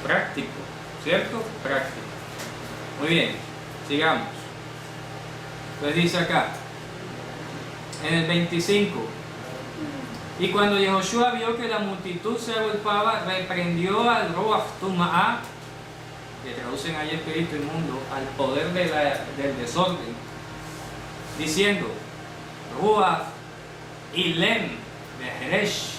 práctico, ¿cierto? Práctico. Muy bien, sigamos. Pues dice acá, en el 25, y cuando Yehoshua vio que la multitud se agolpaba, reprendió al Ruach Tuma'ah, que traducen ahí espíritu inmundo, al poder del desorden, diciendo: Ruach Ilem Beheresh,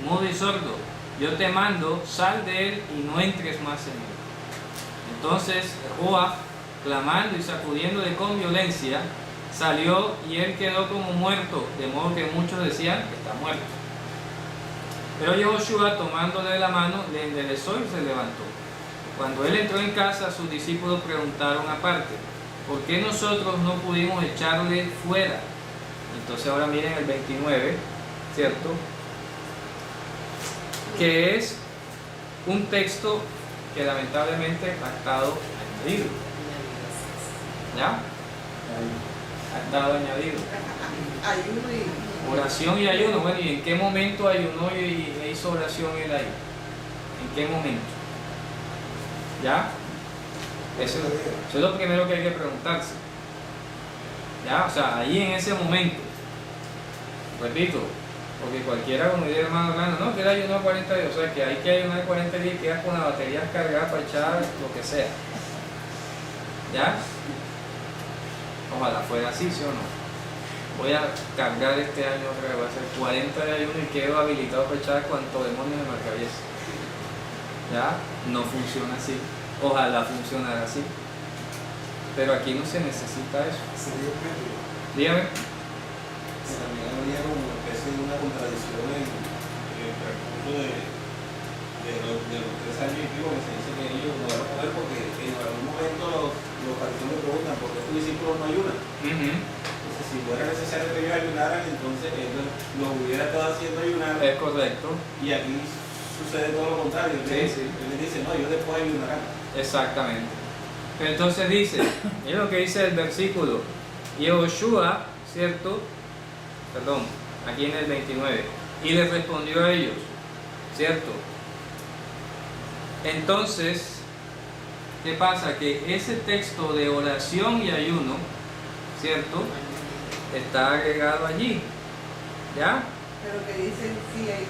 mudo y sordo, yo te mando, sal de él y no entres más en él. Entonces Ruach, clamando y sacudiéndole con violencia, salió y él quedó como muerto, de modo que muchos decían que está muerto. Pero Yehoshua, tomándole de la mano, le enderezó y se levantó. Cuando él entró en casa, sus discípulos preguntaron aparte: ¿por qué nosotros no pudimos echarle fuera? Entonces ahora miren el 29, ¿cierto? Que es un texto que lamentablemente ha estado añadido. ¿Ya? Ha estado añadido. Ayuno y... Oración y ayuno. Bueno, ¿y en qué momento ayunó y hizo oración él ahí? ¿En qué momento? ¿Ya? Eso es lo primero que hay que preguntarse. ¿Ya? O sea, ahí en ese momento. Repito, porque cualquiera, como dice el hermano Orlando, no, que él ayunó 40 días. O sea, que hay que ayunar 40 días y quedar con la batería cargada para echar lo que sea. ¿Ya? Ojalá fuera así, ¿sí o no? Voy a cargar este año otra vez, voy a hacer 40 de ayuno y quedo habilitado para echar cuanto demonios me atraviese. ¿Ya? No funciona así. Ojalá funcionara así. Pero aquí no se necesita eso. Sería un método. Dígame. También habría como una especie de una contradicción en el transcurso de los 3 años y pico que se dice que ellos no van a poder, porque en algún momento los fariseos me preguntan: ¿por qué tus discípulos no ayunan? Entonces, si fuera necesario que ellos ayunaran, entonces ellos los hubiera estado haciendo ayunar. Es correcto. Y aquí sucede todo lo contrario. Sí. Él les dice: no, ellos después ayunarán. Exactamente. Pero entonces dice, es lo que dice el versículo, Yehoshua, ¿cierto? Perdón, aquí en el 29, y les respondió a ellos, ¿cierto? Entonces, ¿qué pasa? Que ese texto de oración y ayuno, ¿cierto? Está agregado allí, ¿ya? Pero que dicen, sí, hay...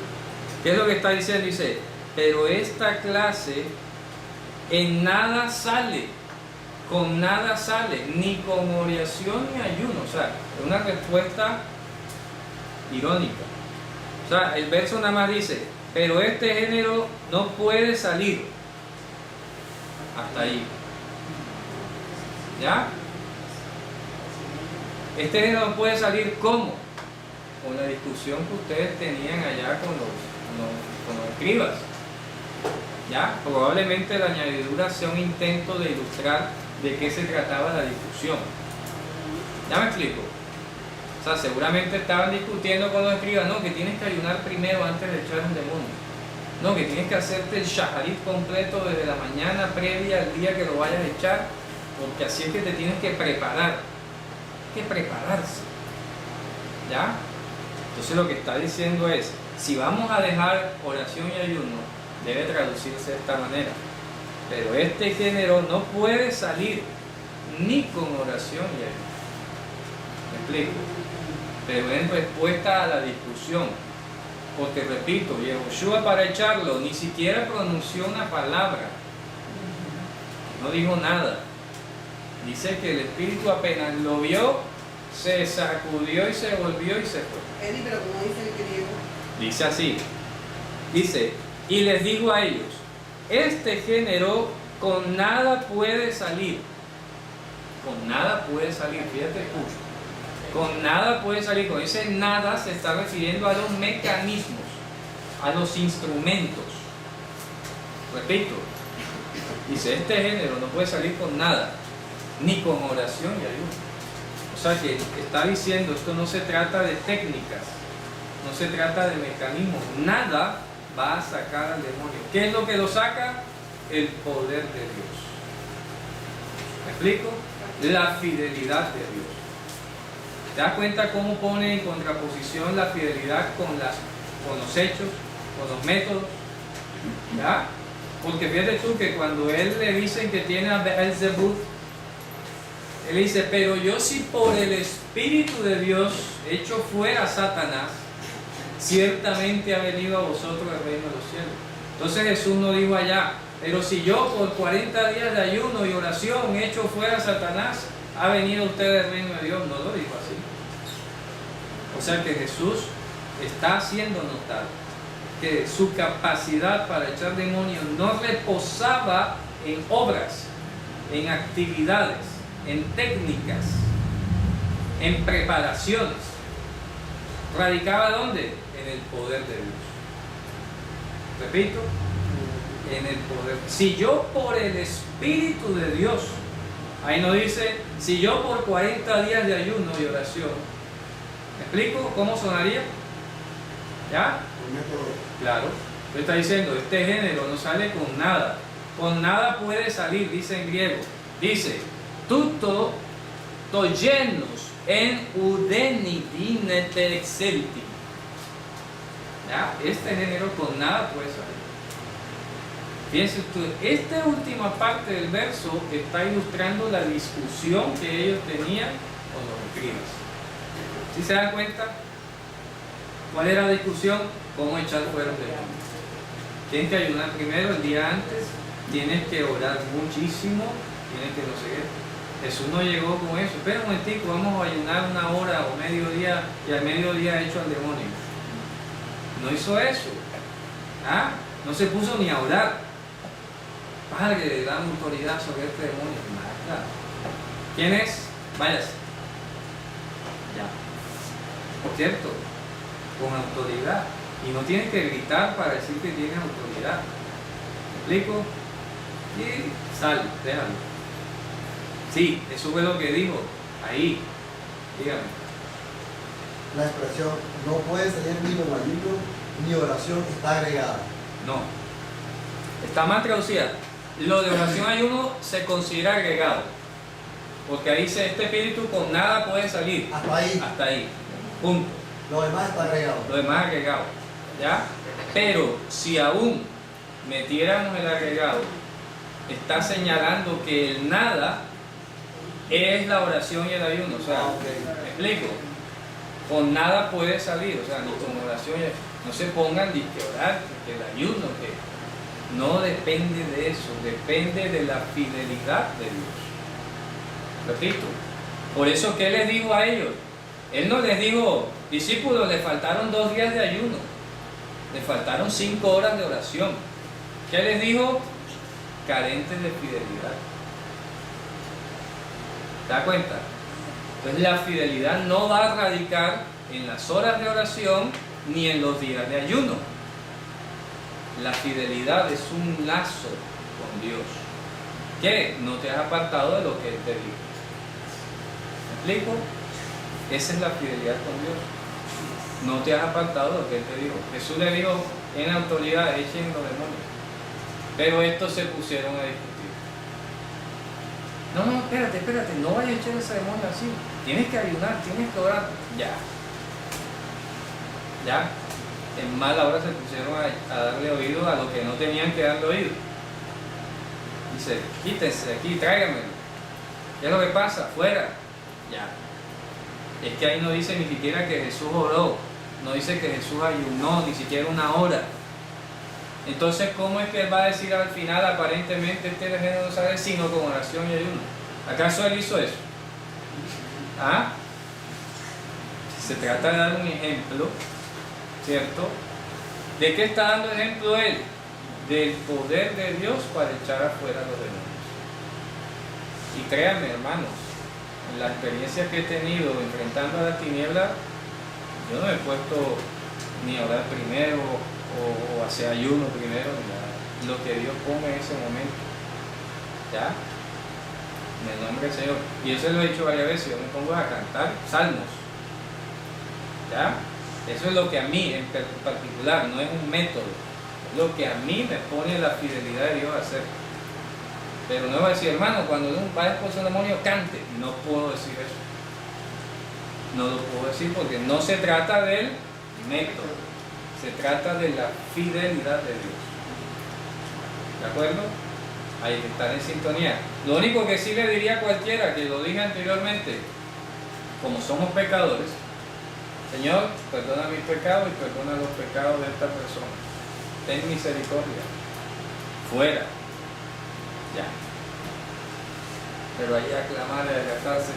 ¿Qué es lo que está diciendo? Dice, pero esta clase en nada sale, con nada sale, ni con oración ni ayuno. O sea, es una respuesta irónica. O sea, el verso nada más dice, pero este género no puede salir. Hasta ahí. ¿Ya? Este género no puede salir, ¿cómo? Con la discusión que ustedes tenían allá con los escribas. ¿Ya? Probablemente la añadidura sea un intento de ilustrar de qué se trataba la discusión. ¿Ya me explico? O sea, seguramente estaban discutiendo con los escribas, no, que tienes que ayunar primero antes de echar un demonio. No, que tienes que hacerte el shaharit completo desde la mañana previa al día que lo vayas a echar, porque así es que te tienes que preparar. Hay que prepararse. ¿Ya? Entonces lo que está diciendo es, si vamos a dejar oración y ayuno, debe traducirse de esta manera. Pero este género no puede salir ni con oración y ayuno. ¿Me explico? Pero en respuesta a la discusión, porque repito, Yehoshua para echarlo ni siquiera pronunció una palabra, no dijo nada. Dice que el Espíritu apenas lo vio, se sacudió y se volvió y se fue. Eddie, pero como dice el griego. Dice así, dice, y les digo a ellos, este género con nada puede salir. Con nada puede salir, fíjate, escucho. Con nada puede salir. Con ese nada se está refiriendo a los mecanismos, a los instrumentos. Repito, dice, este género no puede salir con nada, ni con oración y ayuno. O sea que está diciendo, esto no se trata de técnicas, no se trata de mecanismos, nada va a sacar al demonio. ¿Qué es lo que lo saca? El poder de Dios. ¿Me explico? La fidelidad de Dios. ¿Te das cuenta cómo pone en contraposición la fidelidad con los hechos, con los métodos? ¿Ya? Porque fíjate tú que cuando él le dicen que tiene a Beelzebub, él dice, pero yo si por el Espíritu de Dios echo fuera a Satanás, ciertamente ha venido a vosotros el reino de los cielos. Entonces Jesús no dijo allá, pero si yo por 40 días de ayuno y oración echo fuera a Satanás, ha venido usted el reino de Dios. No lo dijo así. O sea que Jesús está haciendo notar que su capacidad para echar demonios no reposaba en obras, en actividades, en técnicas, en preparaciones. ¿Radicaba dónde? En el poder de Dios. Repito, en el poder. Si yo por el Espíritu de Dios, ahí no dice, si yo por 40 días de ayuno y oración, ¿me explico cómo sonaría? ¿Ya? Claro. Usted está diciendo, este género no sale con nada. Con nada puede salir, dice en griego. Dice, tuto toyenos en udenidinete excelti. ¿Ya? Este género con nada puede salir. Fíjense ustedes, esta última parte del verso está ilustrando la discusión que ellos tenían con los escribas. ¿Sí se dan cuenta? ¿Cuál era la discusión? ¿Cómo echar fuera los demonios? Tienes que ayunar primero el día antes, tienes que orar muchísimo, tienes que no sé qué. Jesús no llegó con eso. Espera un momentico, vamos a ayunar una hora o mediodía y al mediodía hecho al demonio. No hizo eso. ¿Ah? No se puso ni a orar. Padre, dame autoridad sobre este demonio. Nada. ¿Quién es? Váyase. Ya. ¿Cierto? Con autoridad. Y no tienes que gritar para decir que tienes autoridad. ¿Me explico? Y sal, déjalo. Sí, eso fue lo que dijo. Ahí. Dígame. La expresión no puede salir vino maligno ni oración está agregada. No. Está mal traducida. Lo de oración ayuno se considera agregado. Porque ahí dice, este espíritu con nada puede salir. Hasta ahí. Hasta ahí. Punto. Lo demás está agregado. Lo demás agregado. ¿Ya? Pero si aún metiéramos el agregado, está señalando que el nada es la oración y el ayuno. O sea, ¿me explico? Con nada puede salir, o sea, ni con oración, no se pongan ni que orar, que el ayuno, que no depende de eso, depende de la fidelidad de Dios. Repito, por eso, ¿qué les dijo a ellos? Él no les dijo, discípulos, les faltaron 2 días de ayuno, les faltaron 5 horas de oración. ¿Qué les dijo? Carentes de fidelidad. ¿Te das cuenta? Entonces la fidelidad no va a radicar en las horas de oración ni en los días de ayuno. La fidelidad es un lazo con Dios. ¿Qué? No te has apartado de lo que Él te dijo. ¿Me explico? Esa es la fidelidad con Dios. No te has apartado de lo que Él te dijo. Jesús le dijo en autoridad, echen los demonios. Pero estos se pusieron a discutir. No, espérate, no vayas a echar ese demonio así. Tienes que ayunar, tienes que orar. Ya. En mala hora se pusieron a darle oído a lo que no tenían que darle oído. Dice, quítense aquí, tráiganmelo. ¿Qué es lo que pasa? Fuera. Ya. Es que ahí no dice ni siquiera que Jesús oró. No dice que Jesús ayunó, ni siquiera una hora. Entonces, ¿cómo es que Él va a decir al final, aparentemente, este género no sabe sino con oración y ayuno? ¿Acaso Él hizo eso? ¿Ah? Se trata de dar un ejemplo, ¿cierto? ¿De qué está dando ejemplo Él? Del poder de Dios para echar afuera los demonios. Y créanme, hermanos, en la experiencia que he tenido enfrentando a la tiniebla, yo no me he puesto ni a orar primero o hacer ayuno primero, lo que Dios ponga en ese momento. ¿Ya? En el nombre del Señor. Y eso lo he dicho varias veces, yo me pongo a cantar salmos. ¿Ya? Eso es lo que a mí en particular, no es un método, es lo que a mí me pone la fidelidad de Dios a hacer. Pero no va a decir, hermano, cuando uno va a expulsar un demonio, cante. No puedo decir eso. No lo puedo decir porque no se trata del método, se trata de la fidelidad de Dios. ¿De acuerdo? Hay que estar en sintonía. Lo único que sí le diría a cualquiera, que lo dije anteriormente, como somos pecadores, Señor, perdona mis pecados y perdona los pecados de esta persona. Ten misericordia. Fuera. Ya. Pero ahí aclamar y agatarse.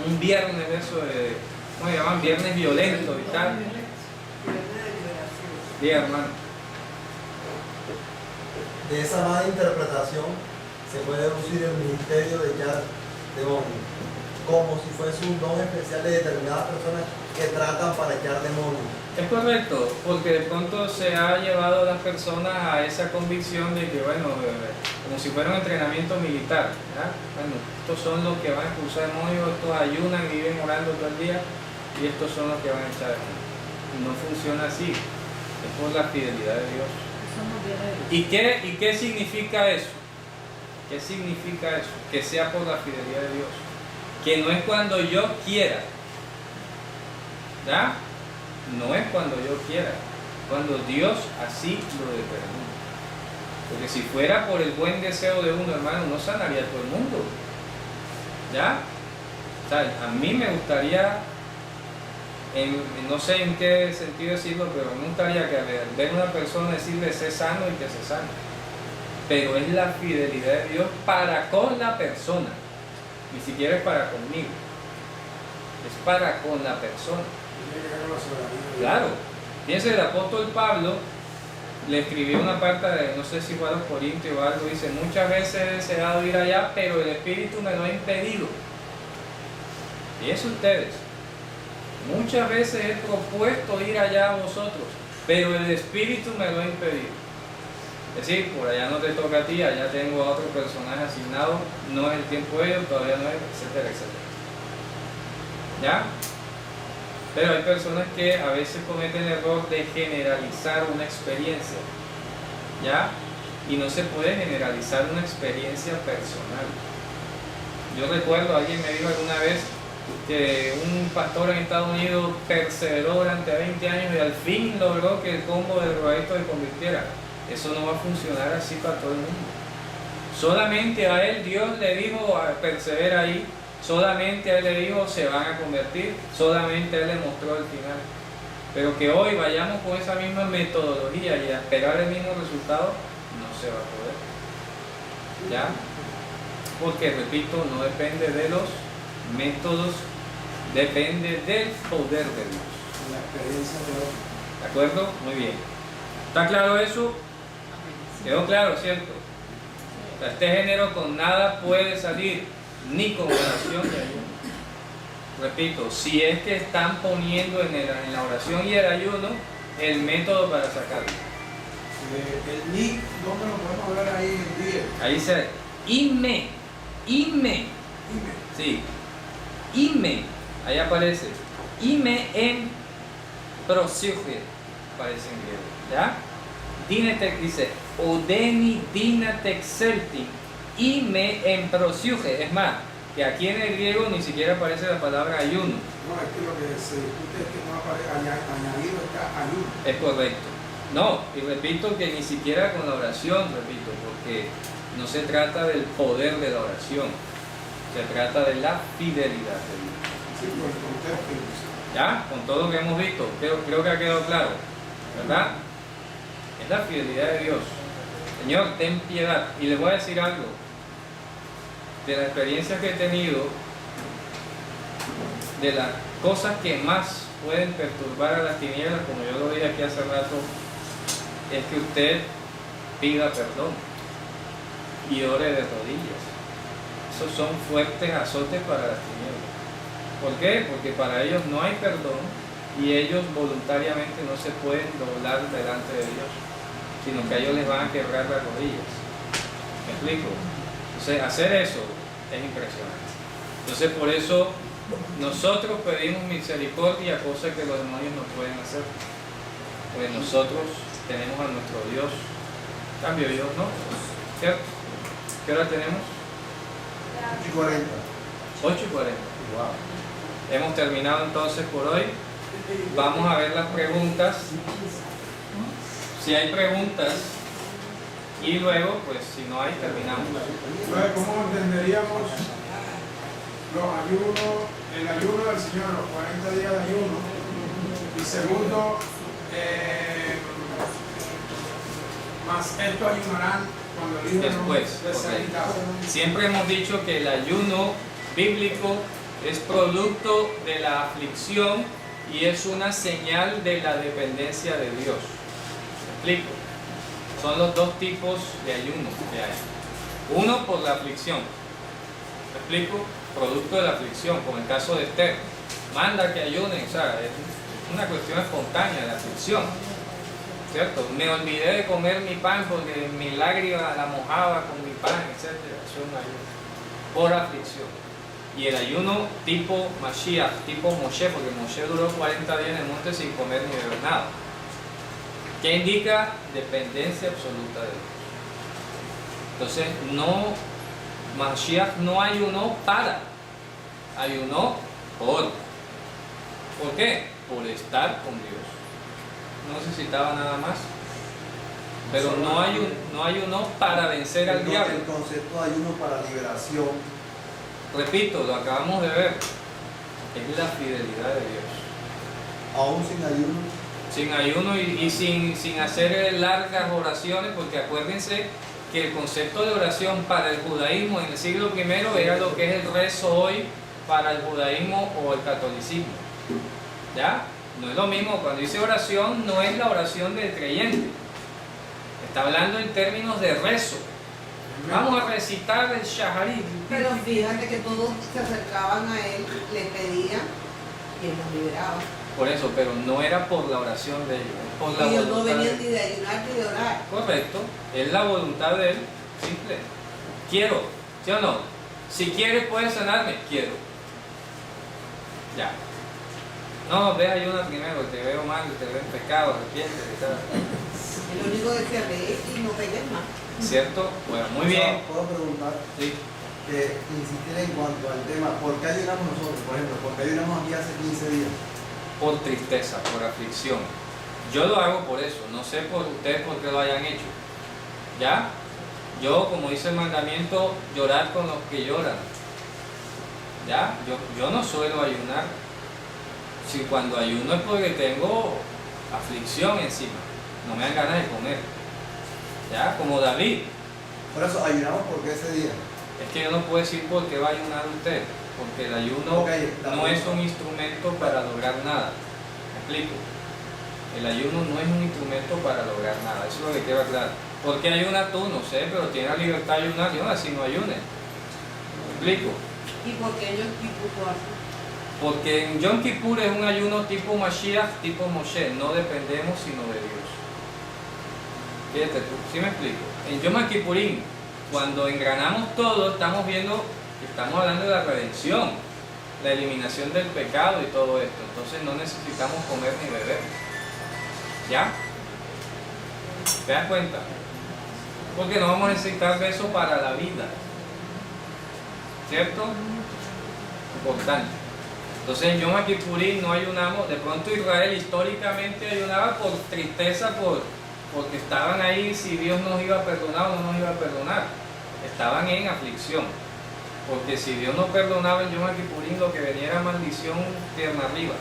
Un viernes eso de, ¿cómo le llaman? Viernes violento y tal. Sí, hermano. De esa mala interpretación se puede deducir el ministerio de echar demonios, como si fuese un don especial de determinadas personas que tratan para echar demonios. Es correcto, porque de pronto se ha llevado a las personas a esa convicción de que, bueno, como si fuera un entrenamiento militar, ¿ya? Bueno, estos son los que van a expulsar demonios, estos ayunan y viven orando todo el día, y estos son los que van a echar demonios. No funciona así, es por la fidelidad de Dios. ¿Y qué significa eso? ¿Qué significa eso? Que sea por la fidelidad de Dios. Que no es cuando yo quiera. ¿Ya? No es cuando yo quiera. Cuando Dios así lo determina. Porque si fuera por el buen deseo de uno, hermano, no sanaría a todo el mundo. ¿Ya? O sea, a mí me gustaría, no sé en qué sentido decirlo, pero me gustaría que al ver a una persona decirle sé sano y que se sane. Pero es la fidelidad de Dios para con la persona, ni siquiera es para conmigo, es para con la persona. Claro, fíjense, el apóstol Pablo le escribió una parte de, no sé si fue a los Corintios o algo, dice, muchas veces he deseado ir allá, pero el Espíritu me lo ha impedido. Y eso ustedes. Muchas veces he propuesto ir allá a vosotros, pero el Espíritu me lo ha impedido. Es decir, por allá no te toca a ti, allá tengo a otro personaje asignado, no es el tiempo de ellos, todavía no es, etcétera, etcétera. ¿Ya? Pero hay personas que a veces cometen el error de generalizar una experiencia. ¿Ya? Y no se puede generalizar una experiencia personal. Yo recuerdo, alguien me dijo alguna vez, que un pastor en Estados Unidos perseveró durante 20 años y al fin logró que el combo de drogadictos se convirtiera. Eso no va a funcionar así para todo el mundo. Solamente a él Dios le dijo, persevera ahí. Solamente a él le dijo, se van a convertir. Solamente a él le mostró el final. Pero que hoy vayamos con esa misma metodología y a esperar el mismo resultado, no se va a poder. ¿Ya? Porque, repito, no depende de los métodos, depende del poder de Dios. La experiencia de Dios. ¿De acuerdo? Muy bien. ¿Está claro eso? ¿Quedó claro, cierto? O sea, este género con nada puede salir, ni con oración ni ayuno. Repito, si es que están poniendo en la oración y el ayuno el método para sacarlo. El NIC, ¿dónde lo podemos ver ahí en día? Ahí dice, ime. Sí. Ime, ahí aparece. Ime en prosyuge, aparece en griego. ¿Ya? Dinetek dice, odeni dinatek celtin, ime en prosyuge. Es más, que aquí en el griego ni siquiera aparece la palabra ayuno. No, es que lo que se discute es que no aparece, añadido está ayuno. Es correcto. No, y repito que ni siquiera con la oración, repito, porque no se trata del poder de la oración, se trata de la fidelidad de Dios. Sí, por el contexto. ¿Ya? Con todo lo que hemos visto, creo que ha quedado claro, ¿verdad? Es la fidelidad de Dios. Señor, ten piedad. Y les voy a decir algo. De la experiencia que he tenido, de las cosas que más pueden perturbar a las tinieblas, como yo lo dije aquí hace rato, es que usted pida perdón y ore de rodillas. Esos son fuertes azotes para las tinieblas. ¿Por qué? Porque para ellos no hay perdón y ellos voluntariamente no se pueden doblar delante de Dios, sino que a ellos les van a quebrar las rodillas. ¿Me explico? Entonces, hacer eso es impresionante. Entonces, por eso nosotros pedimos misericordia, cosa que los demonios no pueden hacer. Pues nosotros tenemos a nuestro Dios. Cambio Dios, ¿no? ¿Cierto? ¿Qué hora tenemos? 8:40. 8:40. Wow. Hemos terminado entonces por hoy. Vamos a ver las preguntas. Si hay preguntas, Y luego, pues si no hay, terminamos. Entonces, ¿cómo entenderíamos los ayunos, el ayuno del Señor, los 40 días de ayuno? Y segundo, más esto ayunarán cuando el Hijo Después, de sea correcto. quitado. Siempre hemos dicho que el ayuno bíblico es producto de la aflicción y es una señal de la dependencia de Dios. ¿Me explico? Son los dos tipos de ayuno que hay. Uno por la aflicción. ¿Me explico? Producto de la aflicción, como el caso de Esther. Manda que ayunen, o sea, es una cuestión espontánea de aflicción. ¿Cierto? Me olvidé de comer mi pan porque mi lágrima la mojaba con mi pan, etc. Eso es un ayuno por aflicción. Y el ayuno tipo Mashiach, tipo Moshe, porque Moshe duró 40 días en el monte sin comer ni beber nada. Que indica dependencia absoluta de Dios. Entonces, no, Mashiach no ayunó para, ayunó por. ¿Por qué? Por estar con Dios. No necesitaba nada más. Pero no ayunó para vencer al diablo. El concepto de ayuno para liberación. Repito, lo acabamos de ver. Es la fidelidad de Dios. Aún sin ayuno. Sin ayuno y sin hacer largas oraciones, porque acuérdense que el concepto de oración para el judaísmo en el siglo I era lo que es el rezo hoy para el judaísmo o el catolicismo. ¿Ya? No es lo mismo, cuando dice oración no es la oración del creyente. Está hablando en términos de rezo. Vamos a recitar el Shaharit. Pero fíjate que todos se acercaban a él, le pedían y él los liberaba. Por eso, pero no era por la oración de ellos, es por la Ellos no voluntad de venían él. ni de ayunar ni de orar. Correcto, es la voluntad de él, simple. Quiero, ¿sí o no? Si quieres puedes sanarme, quiero. Ya. No, ve ayuna primero, te veo mal, te veo en pecado, arrepiéntete y tal. El único decía ve y no pegues más. ¿Cierto? Bueno, muy bien. ¿Puedo preguntar? Sí. Insistir en cuanto al tema, ¿por qué ayunamos nosotros? Por ejemplo, ¿por qué ayunamos aquí hace 15 días? Por tristeza, por aflicción. Yo lo hago por eso, no sé por ustedes por qué lo hayan hecho. ¿Ya? Yo, como dice el mandamiento, llorar con los que lloran. ¿Ya? Yo no suelo ayunar. Si cuando ayuno es porque tengo aflicción encima, no me dan ganas de comer. ¿Ya? Como David. Por eso ayunamos porque ese día. Es que yo no puedo decir por qué va a ayunar usted, porque el ayuno no es un instrumento para lograr nada. ¿Me explico? El ayuno no es un instrumento para lograr nada, eso es lo que queda claro. ¿Por qué ayunas tú? No sé, pero tienes la libertad de ayunar, yo así no ayunes. ¿Me explico? ¿Y por qué ellos tipo hacen? Porque en Yom Kippur es un ayuno tipo Mashiach, tipo Moshe, no dependemos sino de Dios. Fíjate tú, ¿sí me explico? En Yom Kippurín, cuando engranamos todo, estamos hablando de la redención, la eliminación del pecado y todo esto. Entonces no necesitamos comer ni beber. ¿Ya? ¿Te das cuenta? Porque no vamos a necesitar de eso para la vida. ¿Cierto? Importante. Entonces en Yom Kippurín no ayunamos. De pronto Israel históricamente ayunaba por tristeza, porque estaban ahí si Dios nos iba a perdonar o no nos iba a perdonar. Estaban en aflicción. Porque si Dios no perdonaba en Yom Kippurín, lo que venía era maldición tierra arriba.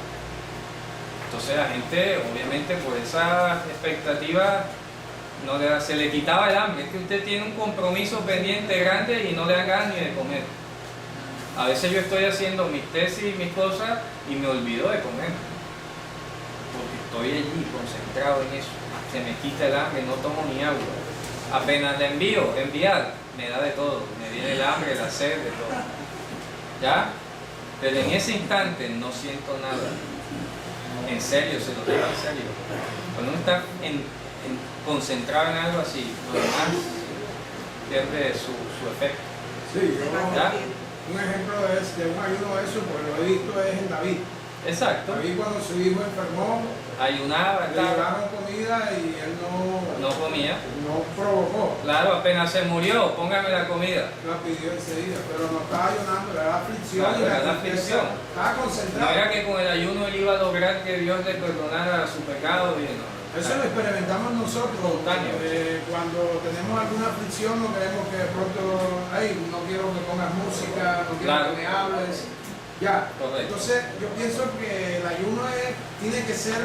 Entonces la gente, obviamente, por esa expectativa, se le quitaba el hambre. Es que usted tiene un compromiso pendiente grande y no le dan ganas ni de comer. A veces yo estoy haciendo mis tesis y mis cosas y me olvido de comer. Porque estoy allí concentrado en eso. Se me quita el hambre, no tomo ni agua. Apenas le enviar, me da de todo. Me viene el hambre, la sed, de todo. ¿Ya? Pero en ese instante no siento nada. En serio, se lo digo en serio. Cuando uno está concentrado en algo así, lo demás pierde su efecto. Sí, ¿Ya? un ejemplo de un ayuno de eso, pues lo he visto es en David. Exacto. David cuando su hijo enfermó, Ayunaba, le estaba, llevaron comida y él no comía. no provocó. Claro, apenas se murió, póngame la comida. La pidió enseguida, pero no estaba ayunando, era la aflicción. Claro, y era la tristeza. aflicción. Estaba No concentrado. era que con el ayuno él iba a lograr que Dios le perdonara su pecado. Y no. Eso lo experimentamos nosotros. Espontáneo. Cuando tenemos alguna aflicción, no queremos que de pronto, ay, no quiero que pongas música, no quiero Claro. que me hables. Ya. Correcto. Entonces, yo pienso que el ayuno tiene que ser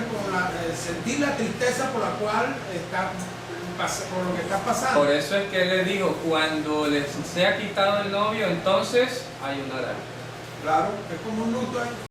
sentir la tristeza por la cual por lo que está pasando. Por eso es que él le dijo, cuando les sea quitado el novio, entonces ayunarán. Claro, es como un luto ahí.